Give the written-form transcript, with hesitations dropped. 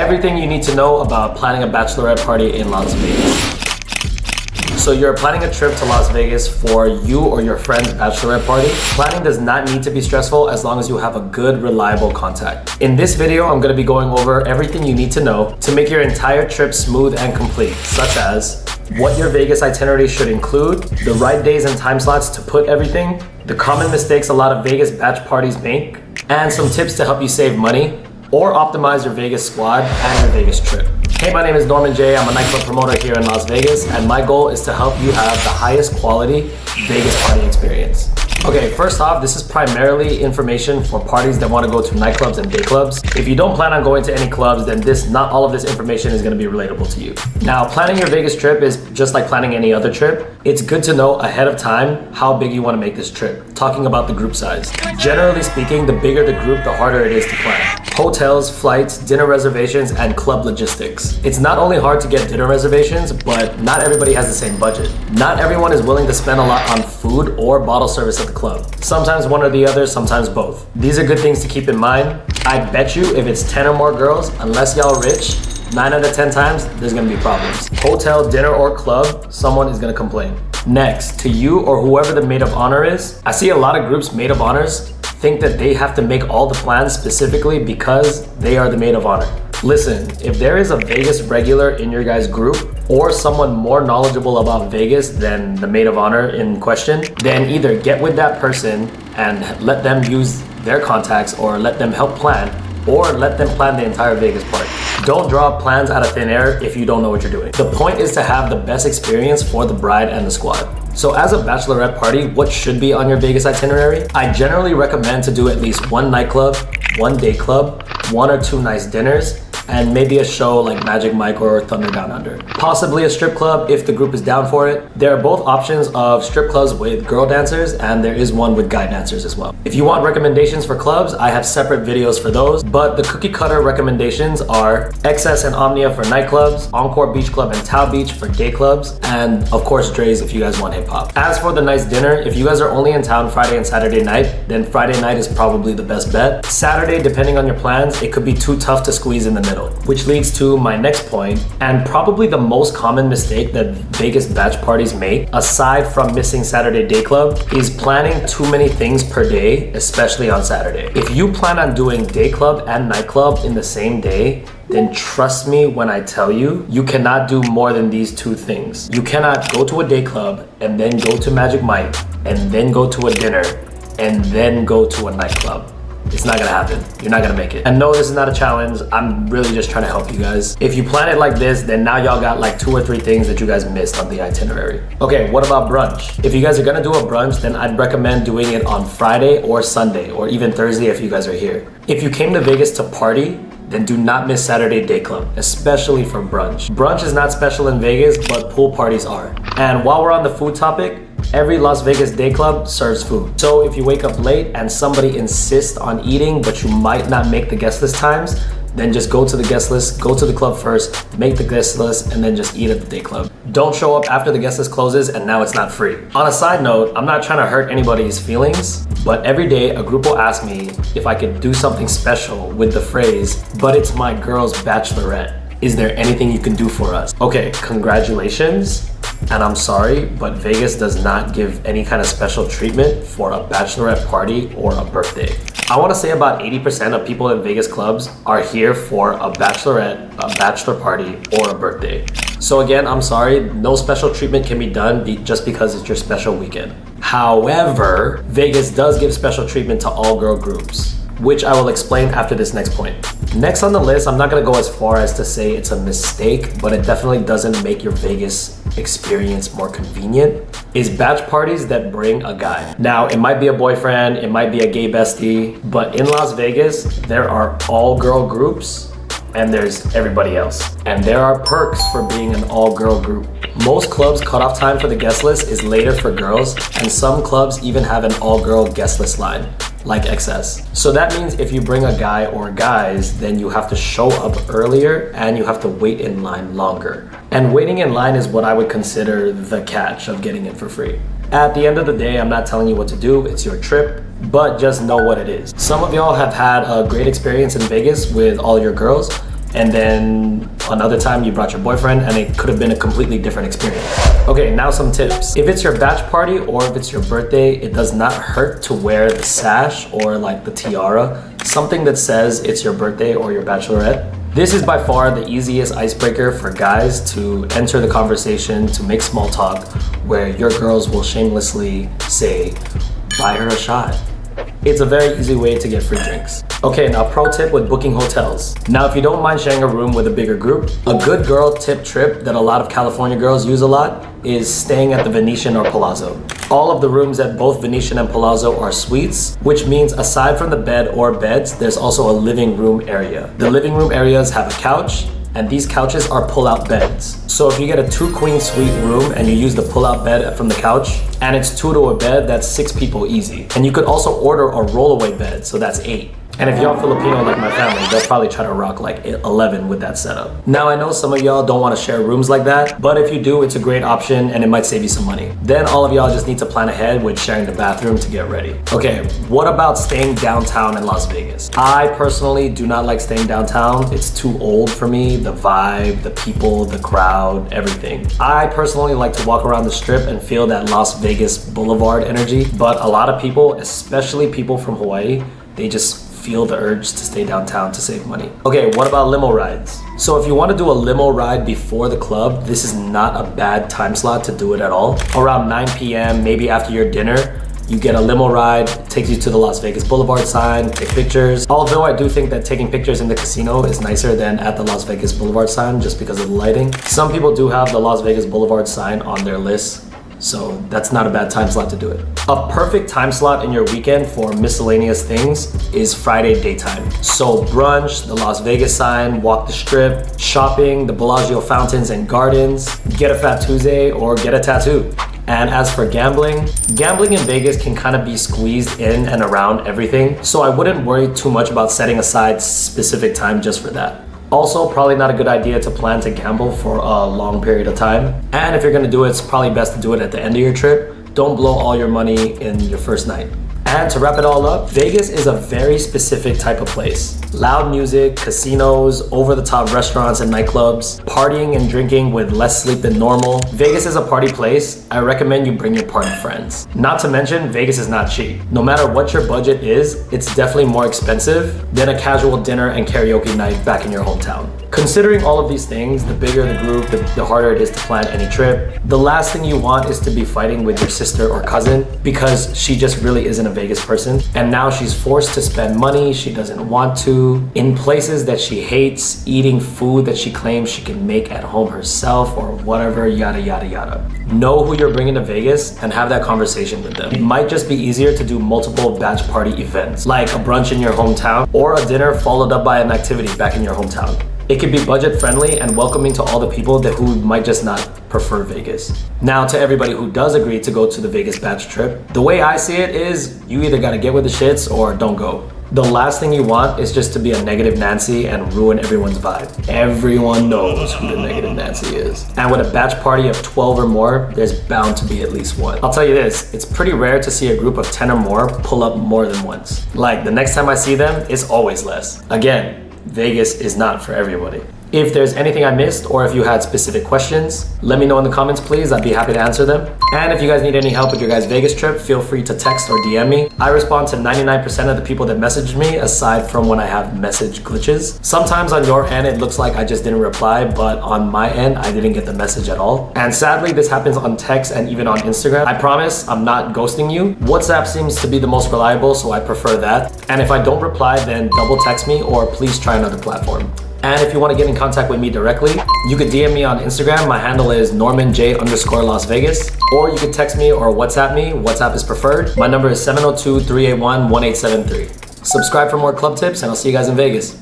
Everything you need to know about planning a bachelorette party in Las Vegas. So you're planning a trip to Las Vegas for you or your friend's bachelorette party. Planning does not need to be stressful as long as you have a good, reliable contact. In this video, I'm gonna be going over everything you need to know to make your entire trip smooth and complete, such as what your Vegas itinerary should include, the right days and time slots to put everything, the common mistakes a lot of Vegas batch parties make, and some tips to help you save money or optimize your Vegas squad and your Vegas trip. Hey, my name is Norman J. I'm a nightclub promoter here in Las Vegas, and my goal is to help you have the highest quality Vegas party experience. Okay, first off, this is primarily information for parties that want to go to nightclubs and day clubs. If you don't plan on going to any clubs, then not all of this information is going to be relatable to you. Now, planning your Vegas trip is just like planning any other trip. It's good to know ahead of time how big you want to make this trip. Talking about the group size. Generally speaking, the bigger the group, the harder it is to plan. Hotels, flights, dinner reservations, and club logistics. It's not only hard to get dinner reservations, but not everybody has the same budget. Not everyone is willing to spend a lot on food or bottle service at the club. Sometimes one or the other, sometimes both. These are good things to keep in mind. I bet you if it's 10 or more girls, unless y'all rich, 9 out of 10 times, there's gonna be problems. Hotel, dinner, or club, someone is gonna complain. Next, to you or whoever the maid of honor is, I see a lot of groups maid of honors think that they have to make all the plans specifically because they are the maid of honor. Listen, if there is a Vegas regular in your guys' group or someone more knowledgeable about Vegas than the maid of honor in question, then either get with that person and let them use their contacts or let them help plan, or let them plan the entire Vegas party. Don't draw up plans out of thin air if you don't know what you're doing. The point is to have the best experience for the bride and the squad. So as a bachelorette party, what should be on your Vegas itinerary? I generally recommend to do at least one nightclub, one day club, 1 or 2 nice dinners, and maybe a show like Magic Mike or Thunder Down Under. Possibly a strip club if the group is down for it. There are both options of strip clubs with girl dancers, and there is one with guy dancers as well. If you want recommendations for clubs, I have separate videos for those, but the cookie cutter recommendations are XS and Omnia for nightclubs, Encore Beach Club and Tao Beach for day clubs, and of course Dre's if you guys want hip hop. As for the nice dinner, if you guys are only in town Friday and Saturday night, then Friday night is probably the best bet. Saturday, depending on your plans, it could be too tough to squeeze in the middle. Which leads to my next point, and probably the most common mistake that Vegas batch parties make, aside from missing Saturday Dayclub, is planning too many things per day, especially on Saturday. If you plan on doing day club and nightclub in the same day, then trust me when I tell you, you cannot do more than these 2 things. You cannot go to a day club and then go to Magic Mike and then go to a dinner and then go to a nightclub. It's not gonna happen. You're not gonna make it. And no, this is not a challenge. I'm really just trying to help you guys. If you plan it like this, then now y'all got like 2 or 3 things that you guys missed on the itinerary. Okay, what about brunch? If you guys are gonna do a brunch, then I'd recommend doing it on Friday or Sunday, or even Thursday if you guys are here. If you came to Vegas to party, then do not miss Saturday Dayclub, especially for brunch. Brunch is not special in Vegas, but pool parties are. And while we're on the food topic, every Las Vegas day club serves food. So if you wake up late and somebody insists on eating, but you might not make the guest list times, then just go to the guest list, go to the club first, make the guest list, and then just eat at the day club. Don't show up after the guest list closes and now it's not free. On a side note, I'm not trying to hurt anybody's feelings, but every day a group will ask me if I could do something special with the phrase, "But it's my girl's bachelorette. Is there anything you can do for us?" Okay, congratulations. And I'm sorry, but Vegas does not give any kind of special treatment for a bachelorette party or a birthday. I want to say about 80% of people in Vegas clubs are here for a bachelorette, a bachelor party, or a birthday. So again, I'm sorry, no special treatment can be done just because it's your special weekend. However, Vegas does give special treatment to all girl groups, which I will explain after this next point. Next on the list, I'm not gonna go as far as to say it's a mistake, but it definitely doesn't make your Vegas experience more convenient, is batch parties that bring a guy. Now, it might be a boyfriend, it might be a gay bestie, but in Las Vegas, there are all girl groups and there's everybody else. And there are perks for being an all-girl group. Most clubs' cutoff time for the guest list is later for girls, and some clubs even have an all-girl guest list line, like XS. So that means if you bring a guy or guys, then you have to show up earlier and you have to wait in line longer. And waiting in line is what I would consider the catch of getting in for free. At the end of the day, I'm not telling you what to do, it's your trip, but just know what it is. Some of y'all have had a great experience in Vegas with all your girls, and then another time you brought your boyfriend and it could have been a completely different experience. Okay, now some tips. If it's your batch party or if it's your birthday, it does not hurt to wear the sash or like the tiara, something that says it's your birthday or your bachelorette. This is by far the easiest icebreaker for guys to enter the conversation, to make small talk, where your girls will shamelessly say, buy her a shot. It's a very easy way to get free drinks. Okay, now pro tip with booking hotels. Now, if you don't mind sharing a room with a bigger group, a good girl tip trip that a lot of California girls use a lot is staying at the Venetian or Palazzo. All of the rooms at both Venetian and Palazzo are suites, which means aside from the bed or beds, there's also a living room area. The living room areas have a couch, and these couches are pull-out beds. So if you get a 2-queen suite room and you use the pull-out bed from the couch, and it's 2 to a bed, that's 6 people easy. And you could also order a roll-away bed, so that's 8. And if y'all Filipino like my family, they'll probably try to rock like 11 with that setup. Now, I know some of y'all don't want to share rooms like that, but if you do, it's a great option and it might save you some money. Then all of y'all just need to plan ahead with sharing the bathroom to get ready. Okay, what about staying downtown in Las Vegas? I personally do not like staying downtown. It's too old for me. The vibe, the people, the crowd, everything. I personally like to walk around the strip and feel that Las Vegas Boulevard energy, but a lot of people, especially people from Hawaii, they just feel the urge to stay downtown to save money. Okay, what about limo rides? So if you want to do a limo ride before the club, this is not a bad time slot to do it at all. Around 9 p.m., maybe after your dinner, you get a limo ride, takes you to the Las Vegas Boulevard sign, take pictures. Although I do think that taking pictures in the casino is nicer than at the Las Vegas Boulevard sign just because of the lighting. Some people do have the Las Vegas Boulevard sign on their list, so that's not a bad time slot to do it. A perfect time slot in your weekend for miscellaneous things is Friday daytime. So brunch, the Las Vegas sign, walk the strip, shopping, the Bellagio fountains and gardens, get a Fat Tuesday or get a tattoo. And as for gambling in Vegas can kind of be squeezed in and around everything. So I wouldn't worry too much about setting aside specific time just for that. Also, probably not a good idea to plan to gamble for a long period of time. And if you're gonna do it, it's probably best to do it at the end of your trip. Don't blow all your money in your first night. And to wrap it all up, Vegas is a very specific type of place. Loud music, casinos, over-the-top restaurants and nightclubs, partying and drinking with less sleep than normal. Vegas is a party place. I recommend you bring your party friends. Not to mention, Vegas is not cheap. No matter what your budget is, it's definitely more expensive than a casual dinner and karaoke night back in your hometown. Considering all of these things, the bigger the group, the harder it is to plan any trip. The last thing you want is to be fighting with your sister or cousin because she just really isn't a Vegas person. And now she's forced to spend money she doesn't want to, in places that she hates, eating food that she claims she can make at home herself or whatever, yada, yada, yada. Know who you're bringing to Vegas and have that conversation with them. It might just be easier to do multiple batch party events, like a brunch in your hometown or a dinner followed up by an activity back in your hometown. It can be budget friendly and welcoming to all the people who might just not prefer Vegas. Now, to everybody who does agree to go to the Vegas batch trip, the way I see it is you either gotta get with the shits or don't go. The last thing you want is just to be a negative Nancy and ruin everyone's vibe. Everyone knows who the negative Nancy is. And with a batch party of 12 or more, there's bound to be at least one. I'll tell you this, it's pretty rare to see a group of 10 or more pull up more than once. Like, the next time I see them, it's always less. Again, Vegas is not for everybody. If there's anything I missed or if you had specific questions, let me know in the comments, please. I'd be happy to answer them. And if you guys need any help with your guys' Vegas trip, feel free to text or DM me. I respond to 99% of the people that message me, aside from when I have message glitches. Sometimes on your end, it looks like I just didn't reply, but on my end, I didn't get the message at all. And sadly, this happens on text and even on Instagram. I promise I'm not ghosting you. WhatsApp seems to be the most reliable, so I prefer that. And if I don't reply, then double text me or please try another platform. And if you want to get in contact with me directly, you could DM me on Instagram. My handle is NormanJ_Las Vegas. Or you could text me or WhatsApp me. WhatsApp is preferred. My number is 702-381-1873. Subscribe for more club tips and I'll see you guys in Vegas.